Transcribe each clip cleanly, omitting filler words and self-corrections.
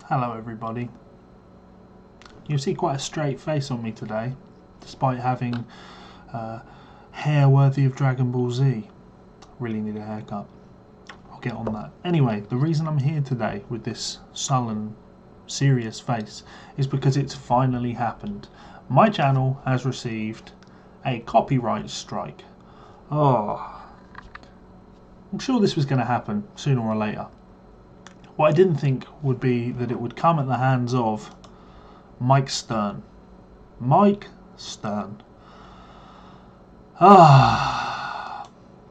Hello everybody. You see quite a straight face on me today, despite having hair worthy of Dragon Ball Z. Really need a haircut. I'll get on that. Anyway, the reason I'm here today with this sullen, serious face is because it's finally happened. My channel has received a copyright strike. Oh, I'm sure this was going to happen sooner or later. What I didn't think would be that it would come at the hands of Mike Stern. Mike Stern.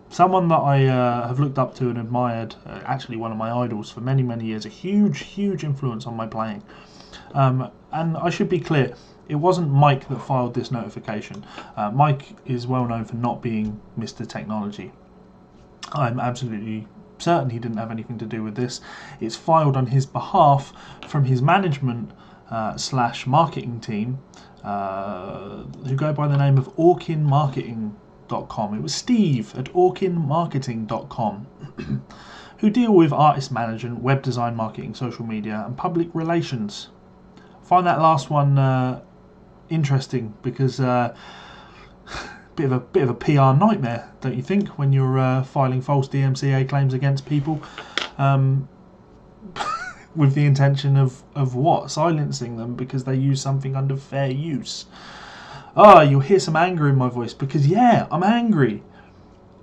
Someone that I have looked up to and admired, actually one of my idols for many, many years, a huge influence on my playing. And I should be clear, it wasn't Mike that filed this notification. Mike is well known for not being Mr. Technology. I'm absolutely certain he didn't have anything to do with this. It's filed on his behalf from his management slash marketing team who go by the name of orkinmarketing.com. It was Steve at orkinmarketing.com who deal with artist management, web design, marketing, social media and public relations. I find that last one interesting because bit of a PR nightmare, don't you think, when you're filing false DMCA claims against people with the intention of what? Silencing them because they use something under fair use. You'll hear some anger in my voice because, yeah, I'm angry.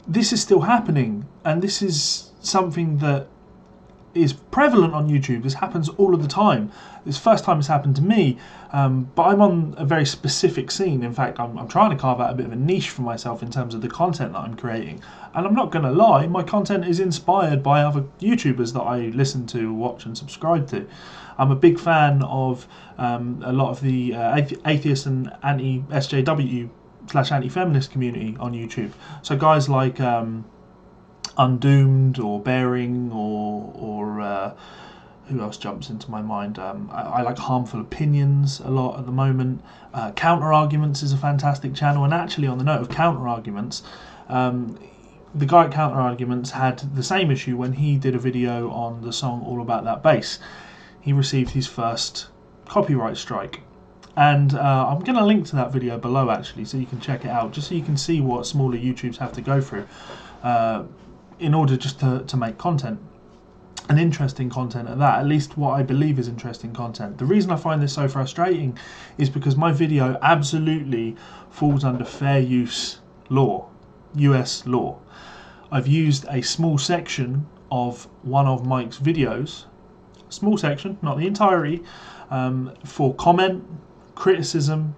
This is still happening, and this is something that is prevalent on YouTube. This happens all of the time. It's the first time it's happened to me, but I'm on a very specific scene. In fact, I'm trying to carve out a bit of a niche for myself in terms of the content that I'm creating. And I'm not going to lie, my content is inspired by other YouTubers that I listen to, watch and subscribe to. I'm a big fan of a lot of the atheist and anti-SJW / anti-feminist community on YouTube. So guys like Undoomed or Bearing or who else jumps into my mind? I like Harmful Opinions a lot at the moment. Counter Arguments is a fantastic channel, and actually on the note of counter arguments, the guy at Counter Arguments had the same issue when he did a video on the song All About That Bass. He received his first copyright strike. And I'm going to link to that video below actually, so you can check it out, just so you can see what smaller YouTubes have to go through in order just to make content, and interesting content at least what I believe is interesting content. The reason I find this so frustrating is because my video absolutely falls under fair use law, US law. I've used a small section of one of Mike's videos, small section, not the entirety, for comment, criticism,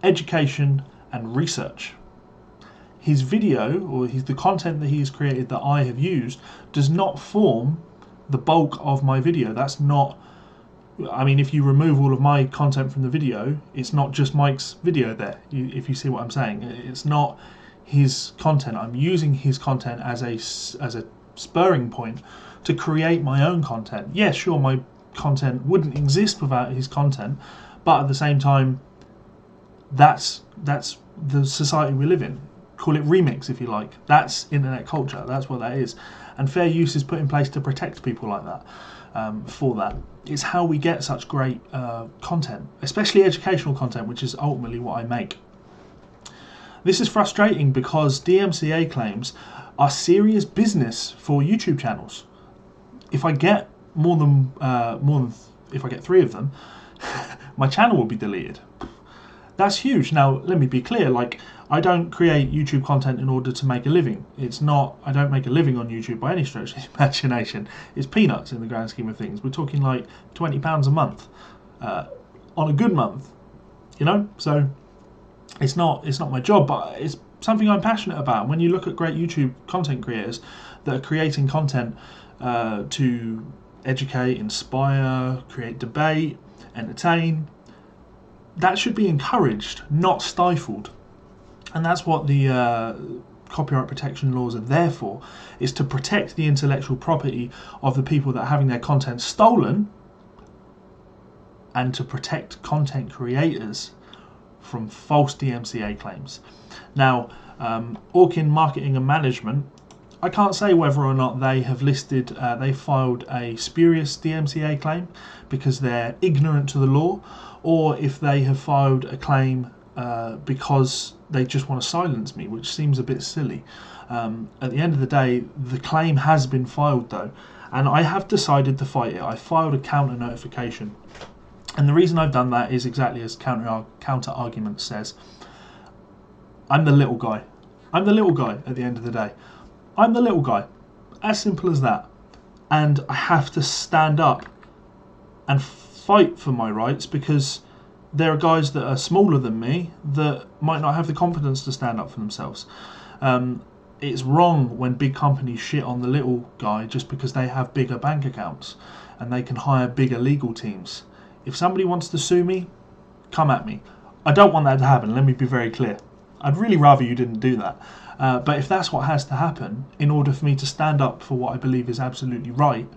education and research. His video, or the content that he has created that I have used, does not form the bulk of my video. That's not, I mean, if you remove all of my content from the video, it's not just Mike's video there, if you see what I'm saying. It's not his content. I'm using his content as a spurring point to create my own content. Yeah, sure, my content wouldn't exist without his content, but at the same time, that's the society we live in. Call it remix if you like. That's internet culture. That's what that is. And fair use is put in place to protect people like that. For that, it's how we get such great content, especially educational content, which is ultimately what I make. This is frustrating because DMCA claims are serious business for YouTube channels. If I get more than if I get 3 of them, my channel will be deleted. That's huge. Now, let me be clear, like, I don't create YouTube content in order to make a living. It's not, I don't make a living on YouTube by any stretch of the imagination. It's peanuts in the grand scheme of things. We're talking like £20 a month on a good month, you know? So it's not my job, but it's something I'm passionate about. When you look at great YouTube content creators that are creating content to educate, inspire, create debate, entertain, that should be encouraged, not stifled. And that's what the copyright protection laws are there for, is to protect the intellectual property of the people that are having their content stolen, and to protect content creators from false DMCA claims. Now, Orkin Marketing and Management I can't say whether or not they have listed, they filed a spurious DMCA claim because they're ignorant to the law, or if they have filed a claim because they just want to silence me, which seems a bit silly. At the end of the day, the claim has been filed though, and I have decided to fight it. I filed a counter notification, and the reason I've done that is exactly as counter argument says. I'm the little guy. I'm the little guy at the end of the day. I'm the little guy. As simple as that. And I have to stand up and fight for my rights because there are guys that are smaller than me that might not have the confidence to stand up for themselves. It's wrong when big companies shit on the little guy just because they have bigger bank accounts and they can hire bigger legal teams. If somebody wants to sue me, come at me. I don't want that to happen, let me be very clear. I'd really rather you didn't do that. But if that's what has to happen in order for me to stand up for what I believe is absolutely right,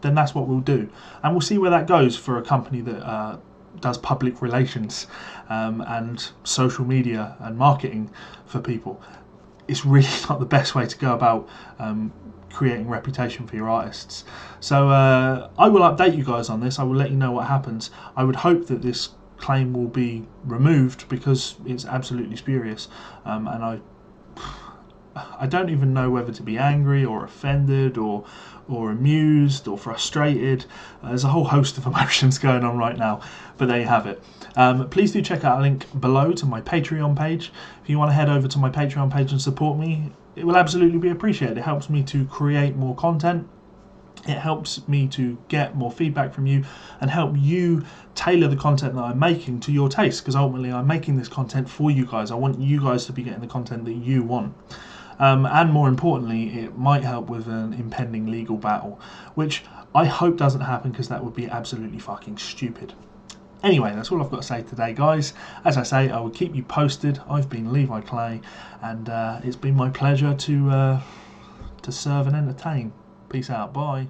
then that's what we'll do. And we'll see where that goes for a company that does public relations and social media and marketing for people. It's really not the best way to go about creating reputation for your artists. So I will update you guys on this. I will let you know what happens. I would hope that this claim will be removed because it's absolutely spurious, and I don't even know whether to be angry or offended or amused or frustrated. There's a whole host of emotions going on right now, but there you have it. Please do check out a link below to my Patreon page. If you want to head over to my Patreon page and support me, it will absolutely be appreciated. It helps me to create more content. It helps me to get more feedback from you and help you tailor the content that I'm making to your taste, because ultimately I'm making this content for you guys. I want you guys to be getting the content that you want. And more importantly, it might help with an impending legal battle, which I hope doesn't happen because that would be absolutely fucking stupid. Anyway, that's all I've got to say today, guys. As I say, I will keep you posted. I've been Levi Clay, and it's been my pleasure to serve and entertain. Peace out. Bye.